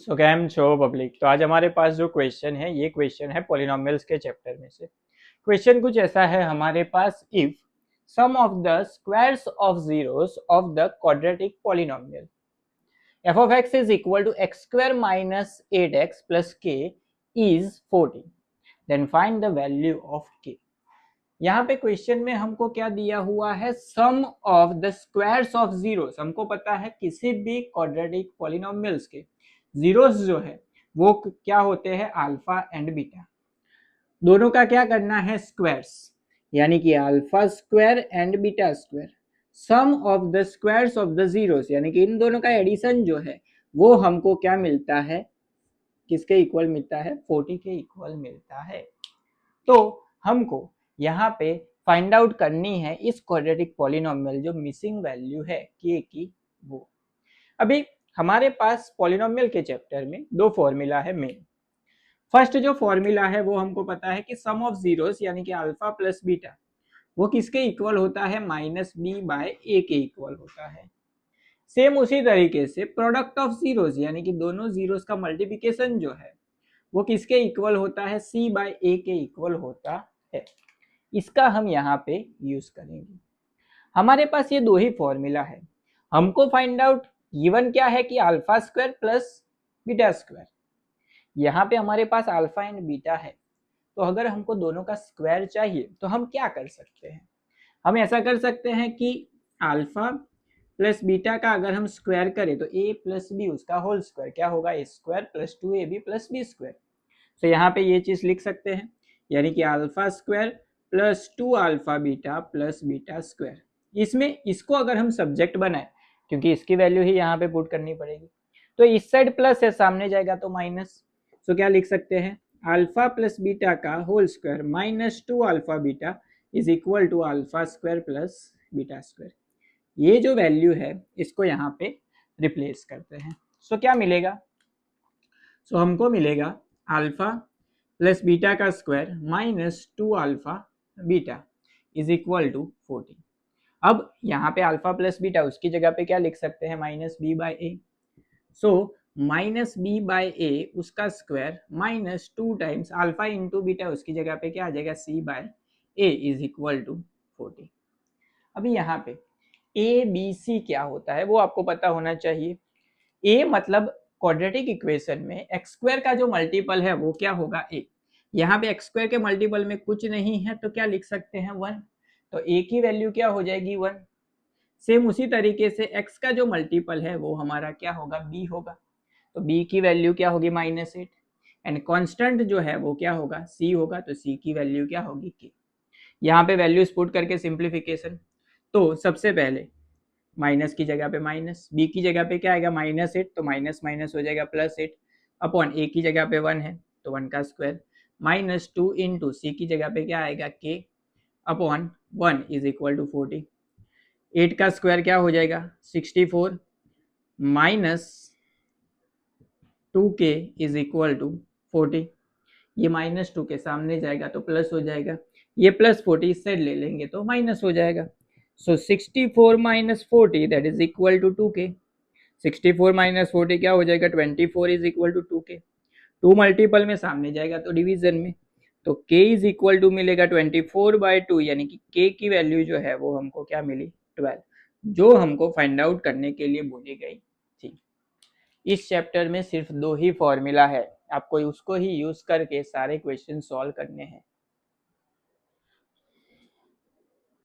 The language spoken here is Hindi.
सो कैम छो पब्लिक। तो आज हमारे पास जो क्वेश्चन है ये क्वेश्चन है पॉलिनोमियल्स के चैप्टर में से। क्वेश्चन कुछ ऐसा है हमारे पास, if sum of the squares of zeros of the quadratic polynomial f of x is equal to x square minus 8x plus k is 40, then find the value of k। यहाँ पे क्वेश्चन में हमको क्या दिया हुआ है, sum of the squares of zeros. हमको पता है किसी भी क्वाड्रेटिक पॉलिनोमियल्स के जीरोस जो है वो क्या होते हैं, अल्फा एंड बीटा। दोनों का क्या करना है, स्क्वायर्स, यानी कि alpha square and beta square. Sum of the squares of the zeros, यानी कि इन दोनों का एडिशन जो है वो हमको क्या मिलता है, किसके इक्वल मिलता है, 40 के इक्वल मिलता है। तो हमको यहाँ पे फाइंड आउट करनी है इस क्वाड्रेटिक पॉलिनोमियल जो मिसिंग वैल्यू है के की वो। अभी हमारे पास पॉलिनोमियल के चैप्टर में दो फॉर्मूला है मेन। फर्स्ट जो फॉर्मूला है वो हमको पता है कि सम ऑफ जीरोस यानी कि अल्फा प्लस बीटा वो किसके इक्वल होता है, माइनस बी बाय ए के इक्वल होता है। सेम उसी तरीके से प्रोडक्ट ऑफ जीरोस यानी कि दोनों जीरोस का मल्टीप्लिकेशन जो है वो किसके इक्वल होता है, सी बाय ए के इक्वल होता है। इसका हम यहाँ पे यूज करेंगे। हमारे पास ये दो ही फॉर्मूला है। हमको फाइंड आउट गिवन क्या है कि alpha square plus beta square. यहाँ पे हमारे पास अल्फा एंड बीटा है, तो अगर हमको दोनों का स्क्वायर चाहिए तो हम क्या कर सकते हैं, हम ऐसा कर सकते हैं कि अल्फा प्लस बीटा का अगर हम स्क्वायर करें तो a प्लस बी उसका होल स्क्वायर क्या होगा, A square plus 2ab plus B square. तो यहाँ पे ये चीज लिख सकते हैं, यानी कि alpha square plus 2 alpha beta plus beta square. इसमें इसको अगर हम सब्जेक्ट बनाए, क्योंकि इसकी वैल्यू ही यहाँ पे पुट करनी पड़ेगी, तो इस साइड प्लस है, सामने जाएगा तो माइनस। तो क्या लिख सकते हैं, अल्फा प्लस बीटा का whole square minus 2 alpha beta is equal to alpha square plus beta square. ये जो वैल्यू है इसको यहाँ पे रिप्लेस करते हैं। सो क्या मिलेगा, सो हमको मिलेगा अल्फा प्लस बीटा का square minus 2 alpha beta is equal to 40। अब यहाँ पे अल्फा प्लस बीटा उसकी जगह पे क्या लिख सकते हैं, minus B by A. So minus B by A उसका square minus 2 times alpha into beta उसकी जगह पे क्या आ जाएगा, C by A is equal to 40। अभी यहाँ पे ए बी सी क्या होता है वो आपको पता होना चाहिए। ए मतलब क्वाड्रेटिक इक्वेशन में एक्स स्क्वायर का जो मल्टीपल है वो क्या होगा, ए। यहाँ पे एक्स स्क्वायर के मल्टीपल में कुछ नहीं है तो क्या लिख सकते हैं, 1। तो ए की वैल्यू क्या हो जाएगी, 1। सेम उसी तरीके से एक्स का जो मल्टीपल है वो हमारा क्या होगा, बी होगा। तो बी की वैल्यू क्या होगी, -8। एंड कांस्टेंट जो है वो क्या होगा, सी होगा। तो सी की वैल्यू क्या होगी, के। यहाँ पे वैल्यूज पुट करके सिंप्लीफिकेशन, तो सबसे पहले माइनस की जगह पे माइनस, बी की जगह पे क्या आएगा, -8। तो माइनस माइनस हो जाएगा +8 अपॉन ए की जगह पे 1 है तो 1 का स्क्वायर -2 इंटू सी की जगह पे क्या आएगा, के अपॉन 1 इज इक्वल टू 40। 8 का स्क्वायर क्या हो जाएगा, 64 minus 2k is equal to 40। ये -2 के सामने जाएगा तो प्लस हो जाएगा, ये +40 इस साइड ले लेंगे तो माइनस हो जाएगा। So 64 minus 40 that is equal to 2k। 64 minus 40 क्या हो जाएगा, 24 is equal to 2k। 2 multiple में सामने जाएगा तो डिवीजन में, तो k इज इक्वल टू मिलेगा 24/2, यानी कि k की वैल्यू जो है वो हमको क्या मिली, 12, जो हमको फाइंड आउट करने के लिए बोली गई थी। इस चैप्टर में सिर्फ दो ही फॉर्मूला है, आपको उसको ही यूज करके सारे क्वेश्चन सॉल्व करने हैं।